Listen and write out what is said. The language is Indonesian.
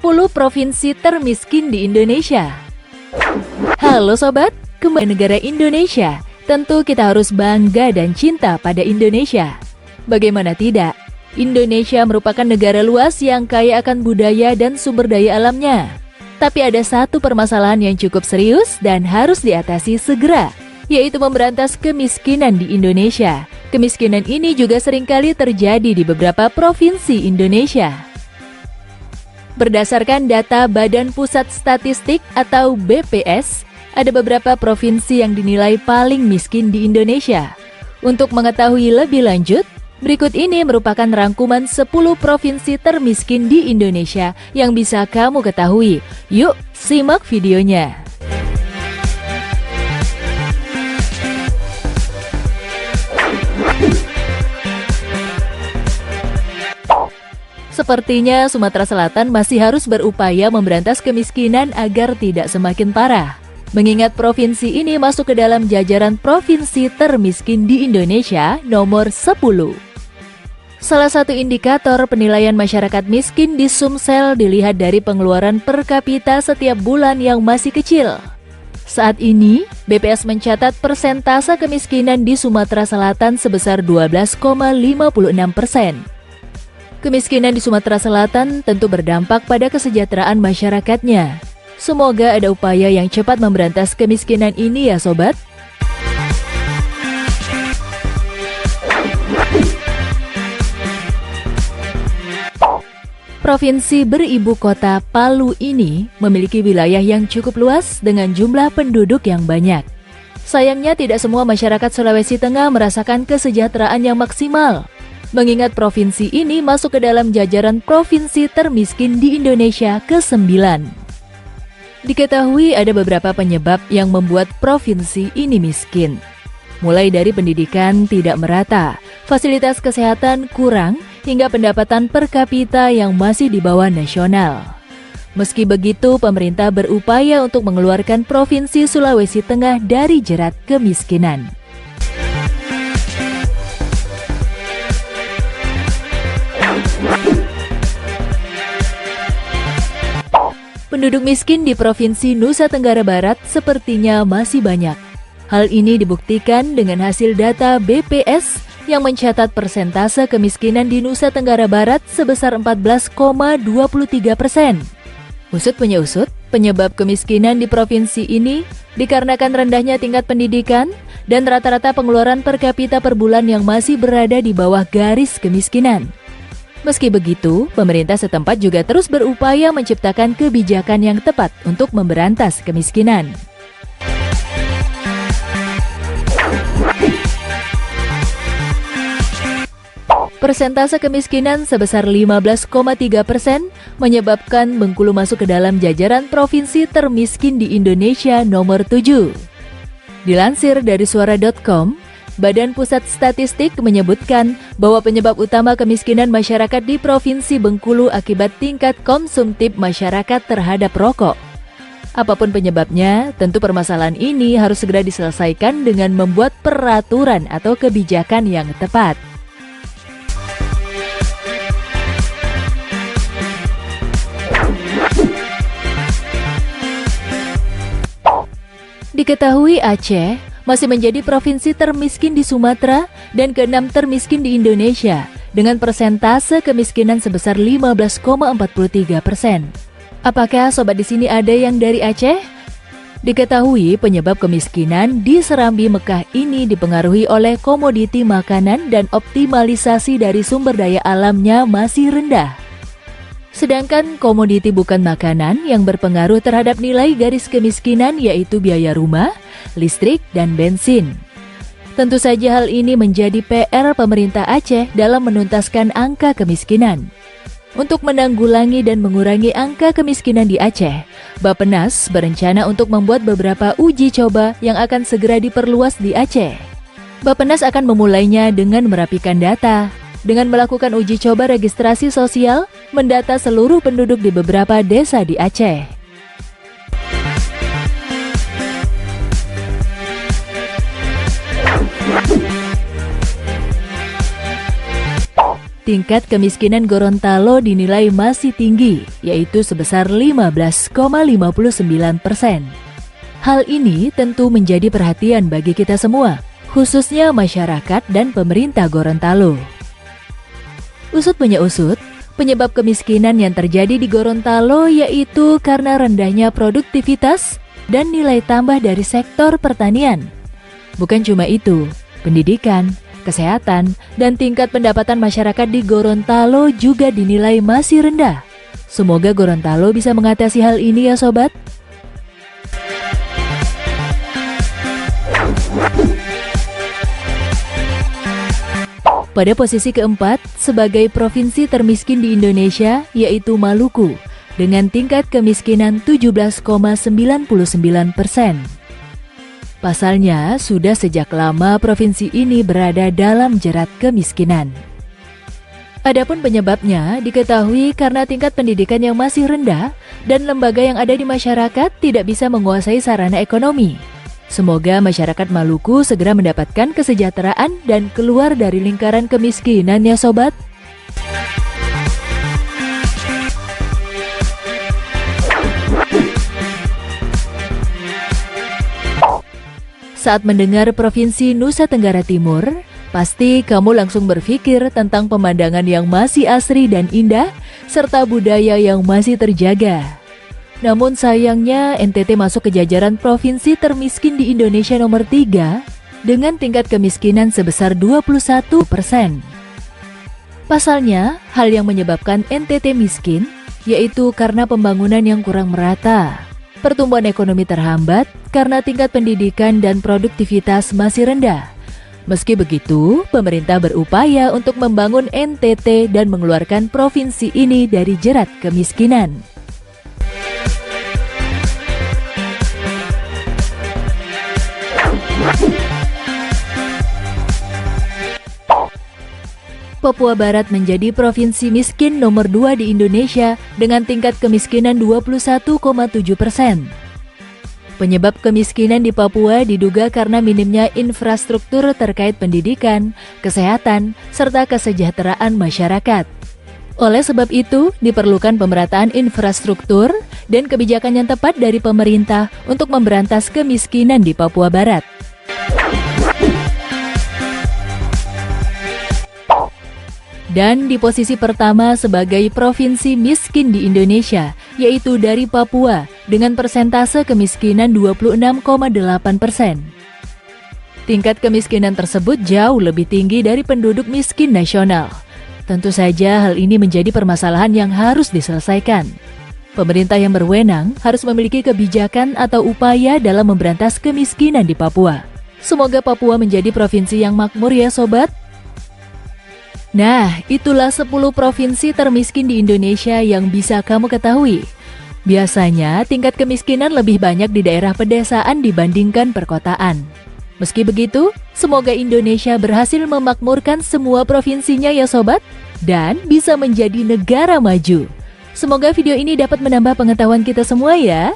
10 provinsi termiskin di Indonesia. Halo sobat, kembali negara Indonesia. Tentu kita harus bangga dan cinta pada Indonesia. Bagaimana tidak? Indonesia merupakan negara luas yang kaya akan budaya dan sumber daya alamnya. Tapi ada satu permasalahan yang cukup serius dan harus diatasi segera, yaitu memberantas kemiskinan di Indonesia. Kemiskinan ini juga seringkali terjadi di beberapa provinsi Indonesia. Berdasarkan data Badan Pusat Statistik atau BPS, ada beberapa provinsi yang dinilai paling miskin di Indonesia. Untuk mengetahui lebih lanjut, berikut ini merupakan rangkuman 10 provinsi termiskin di Indonesia yang bisa kamu ketahui. Yuk, simak videonya. Sepertinya Sumatera Selatan masih harus berupaya memberantas kemiskinan agar tidak semakin parah. Mengingat provinsi ini masuk ke dalam jajaran provinsi termiskin di Indonesia nomor 10. Salah satu indikator penilaian masyarakat miskin di Sumsel dilihat dari pengeluaran per kapita setiap bulan yang masih kecil. Saat ini, BPS mencatat persentase kemiskinan di Sumatera Selatan sebesar 12,56%. Kemiskinan di Sumatera Selatan tentu berdampak pada kesejahteraan masyarakatnya. Semoga ada upaya yang cepat memberantas kemiskinan ini ya sobat. Provinsi beribu kota Palu ini memiliki wilayah yang cukup luas dengan jumlah penduduk yang banyak. Sayangnya tidak semua masyarakat Sulawesi Tengah merasakan kesejahteraan yang maksimal. Mengingat provinsi ini masuk ke dalam jajaran provinsi termiskin di Indonesia ke-9. Diketahui ada beberapa penyebab yang membuat provinsi ini miskin. Mulai dari pendidikan tidak merata, fasilitas kesehatan kurang, hingga pendapatan per kapita yang masih di bawah nasional. Meski begitu, pemerintah berupaya untuk mengeluarkan provinsi Sulawesi Tengah dari jerat kemiskinan. Penduduk miskin di Provinsi Nusa Tenggara Barat sepertinya masih banyak. Hal ini dibuktikan dengan hasil data BPS yang mencatat persentase kemiskinan di Nusa Tenggara Barat sebesar 14,23%. Usut punya usut, penyebab kemiskinan di provinsi ini dikarenakan rendahnya tingkat pendidikan dan rata-rata pengeluaran per kapita per bulan yang masih berada di bawah garis kemiskinan. Meski begitu, pemerintah setempat juga terus berupaya menciptakan kebijakan yang tepat untuk memberantas kemiskinan. Persentase kemiskinan sebesar 15,3% menyebabkan Bengkulu masuk ke dalam jajaran provinsi termiskin di Indonesia nomor 7. Dilansir dari suara.com, Badan Pusat Statistik menyebutkan bahwa penyebab utama kemiskinan masyarakat di Provinsi Bengkulu akibat tingkat konsumtif masyarakat terhadap rokok. Apapun penyebabnya, tentu permasalahan ini harus segera diselesaikan dengan membuat peraturan atau kebijakan yang tepat. Diketahui Aceh masih menjadi provinsi termiskin di Sumatera dan ke-6 termiskin di Indonesia dengan persentase kemiskinan sebesar 15,43%. Apakah sobat di sini ada yang dari Aceh? Diketahui penyebab kemiskinan di Serambi Mekah ini dipengaruhi oleh komoditi makanan dan optimalisasi dari sumber daya alamnya masih rendah. Sedangkan komoditi bukan makanan yang berpengaruh terhadap nilai garis kemiskinan yaitu biaya rumah, listrik, dan bensin. Tentu saja hal ini menjadi PR pemerintah Aceh dalam menuntaskan angka kemiskinan. Untuk menanggulangi dan mengurangi angka kemiskinan di Aceh, Bappenas berencana untuk membuat beberapa uji coba yang akan segera diperluas di Aceh. Bappenas akan memulainya dengan merapikan data, dengan melakukan uji coba registrasi sosial, mendata seluruh penduduk di beberapa desa di Aceh. tingkat kemiskinan Gorontalo dinilai masih tinggi, yaitu sebesar 15,59%. Hal ini tentu menjadi perhatian bagi kita semua, khususnya masyarakat dan pemerintah Gorontalo. Usut punya usut, penyebab kemiskinan yang terjadi di Gorontalo yaitu karena rendahnya produktivitas dan nilai tambah dari sektor pertanian. Bukan cuma itu, pendidikan, kesehatan, dan tingkat pendapatan masyarakat di Gorontalo juga dinilai masih rendah. Semoga Gorontalo bisa mengatasi hal ini ya sobat. Pada posisi keempat, sebagai provinsi termiskin di Indonesia, yaitu Maluku, dengan tingkat kemiskinan 17,99%. Pasalnya, sudah sejak lama provinsi ini berada dalam jerat kemiskinan. Adapun penyebabnya diketahui karena tingkat pendidikan yang masih rendah dan lembaga yang ada di masyarakat tidak bisa menguasai sarana ekonomi. Semoga masyarakat Maluku segera mendapatkan kesejahteraan dan keluar dari lingkaran kemiskinan ya sobat. Saat mendengar Provinsi Nusa Tenggara Timur, pasti kamu langsung berpikir tentang pemandangan yang masih asri dan indah, serta budaya yang masih terjaga. Namun sayangnya NTT masuk ke jajaran provinsi termiskin di Indonesia nomor 3 dengan tingkat kemiskinan sebesar 21%. Pasalnya, hal yang menyebabkan NTT miskin yaitu karena pembangunan yang kurang merata. Pertumbuhan ekonomi terhambat karena tingkat pendidikan dan produktivitas masih rendah. Meski begitu, pemerintah berupaya untuk membangun NTT dan mengeluarkan provinsi ini dari jerat kemiskinan. Papua Barat menjadi provinsi miskin nomor 2 di Indonesia dengan tingkat kemiskinan 21,7%. Penyebab kemiskinan di Papua diduga karena minimnya infrastruktur terkait pendidikan, kesehatan, serta kesejahteraan masyarakat. Oleh sebab itu, diperlukan pemerataan infrastruktur dan kebijakan yang tepat dari pemerintah untuk memberantas kemiskinan di Papua Barat. Dan di posisi pertama sebagai provinsi miskin di Indonesia, yaitu dari Papua dengan persentase kemiskinan 26,8%. Tingkat kemiskinan tersebut jauh lebih tinggi dari penduduk miskin nasional. Tentu saja hal ini menjadi permasalahan yang harus diselesaikan. Pemerintah yang berwenang harus memiliki kebijakan atau upaya dalam memberantas kemiskinan di Papua. Semoga Papua menjadi provinsi yang makmur ya sobat. Nah, itulah 10 provinsi termiskin di Indonesia yang bisa kamu ketahui. Biasanya, tingkat kemiskinan lebih banyak di daerah pedesaan dibandingkan perkotaan. Meski begitu, semoga Indonesia berhasil memakmurkan semua provinsinya ya sobat, dan bisa menjadi negara maju. Semoga video ini dapat menambah pengetahuan kita semua ya.